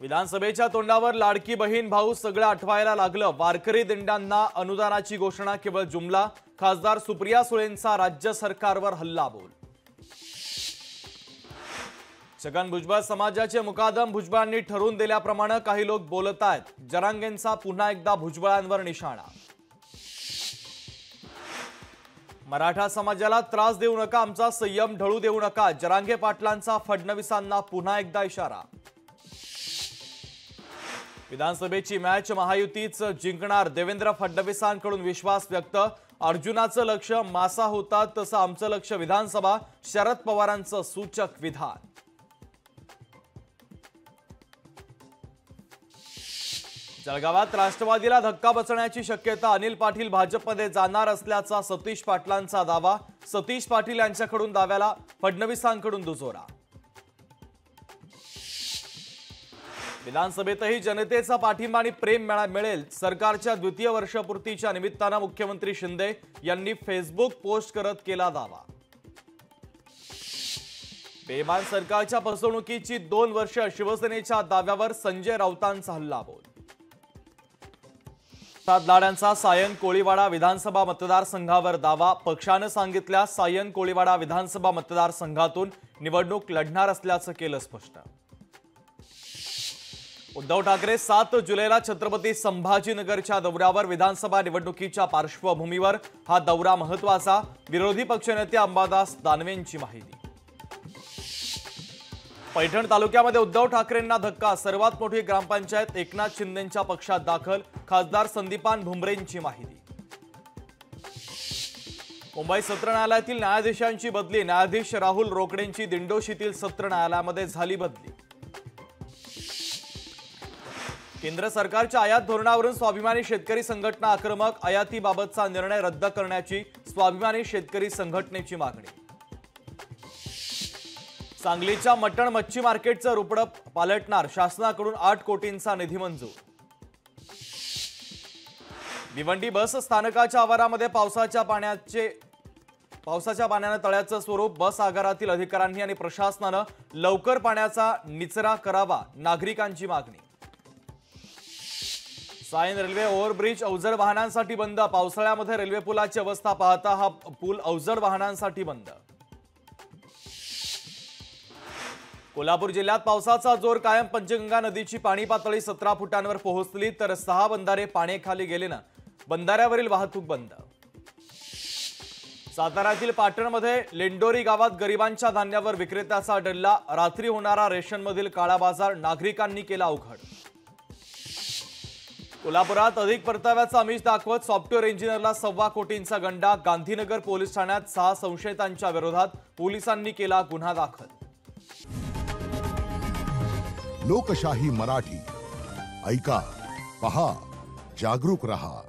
विधानसभेच्या तोंडावर लाडकी बहीण भाऊ सगळं आठवायला लागलं। वारकरी दिंड्यांना अनुदानाची घोषणा केवळ जुमला। खासदार सुप्रिया सुळेंचा राज्य सरकारवर हल्लाबोल। छगन भुजबळ समाजाचे मुकादम भुजबळांनी ठरवून दिल्याप्रमाणे काही लोक बोलत आहेत। जरांगेंचा पुन्हा एकदा भुजबळांवर निशाणा। मराठा समाजाला त्रास देऊ नका, आमचा संयम ढळू देऊ नका। जरांगे पाटलांचा फडणवीसांना पुन्हा एकदा इशारा। विधानसभेची मॅच महायुतीच जिंकणार, देवेंद्र फडणवीसांकडून विश्वास व्यक्त। अर्जुनाचं लक्ष मासा होता तसं आमचं लक्ष विधानसभा, शरद पवारांचं सूचक विधान। जळगावात राष्ट्रवादीला धक्का बसण्याची शक्यता, अनिल पाटील भाजपमध्ये जाणार असल्याचा सतीश पाटलांचा दावा। सतीश पाटील यांच्याकडून दाव्याला फडणवीसांकडून दुजोरा। विधानसभेतही जनतेचा पाठिंबा आणि प्रेम मिळेल। सरकारच्या द्वितीय वर्षपूर्तीच्या निमित्तानं मुख्यमंत्री शिंदे यांनी फेसबुक पोस्ट करत केला दावा। बेमान सरकारच्या फसवणुकीची 2 वर्ष, शिवसेनेच्या दाव्यावर संजय राऊतांचा हल्लाबोल। लाड्यांचा सायन कोळीवाडा विधानसभा मतदारसंघावर दावा। पक्षाने सांगितल्या सायन कोळीवाडा विधानसभा मतदारसंघातून निवडणूक लढणार असल्याचं केलं स्पष्ट। उद्धव ठाकरे 7 जुलैला छत्रपती संभाजीनगरच्या दौऱ्यावर, विधानसभा निवडणुकीच्या पार्श्वभूमीवर हा दौरा महत्त्वाचा। विरोधी पक्षनेते अंबादास दानवेंची माहिती। पैठण तालुक्यामध्ये उद्धव ठाकरेंना धक्का, सर्वात मोठी ग्रामपंचायत एकनाथ शिंदेंच्या पक्षात दाखल। खासदार संदीपान भुमरेंची माहिती। मुंबई सत्र न्यायालयातील न्यायाधीशांची बदली, न्यायाधीश राहुल रोकडेंची दिंडोशीतील सत्र न्यायालयामध्ये झाली बदली। केंद्र सरकारच्या आयात धोरणावरून स्वाभिमानी शेतकरी संघटना आक्रमक, आयातीबाबतचा निर्णय रद्द करण्याची स्वाभिमानी शेतकरी संघटनेची मागणी। सांगलीच्या मटण मच्छी मार्केटचं रुपडं पालटणार, शासनाकडून 8 कोटींचा निधी मंजूर। भिवंडी बस स्थानकाच्या आवारामध्ये पावसाच्या पाण्यानं तळ्याचं स्वरूप, बस आगारातील अधिकाऱ्यांनी आणि प्रशासनानं लवकर पाण्याचा निचरा करावा, नागरिकांची मागणी। सायन रेल्वे ओव्हरब्रिज अवजड वाहनांसाठी बंद, पावसाळ्यामध्ये रेल्वे पुलाची अवस्था पाहता हा पूल अवजड वाहनांसाठी बंद। कोल्हापूर जिल्ह्यात पावसाचा जोर कायम, पंचगंगा नदीची पाणी पातळी 17 फुटांवर पोहोचली तर 6 बंधारे पाण्याखाली गेल्यानं बंधाऱ्यावरील वाहतूक बंद। साताऱ्यातील पाटणमध्ये लेंडोरी गावात गरिबांच्या धान्यावर विक्रेत्याचा डल्ला, रात्री होणारा रेशनमधील काळा बाजार नागरिकांनी केला उघड। कोल्हापुरात अधिक परताव्याचा आमिष दाखवत सॉफ्टवेअर इंजिनियरला 1.25 कोटींचा गंडा, गांधीनगर पोलीस ठाण्यात 6 संशयितांच्या विरोधात पोलिसांनी केला गुन्हा दाखल। लोकशाही मराठी ऐका, पहा, जागरूक रहा।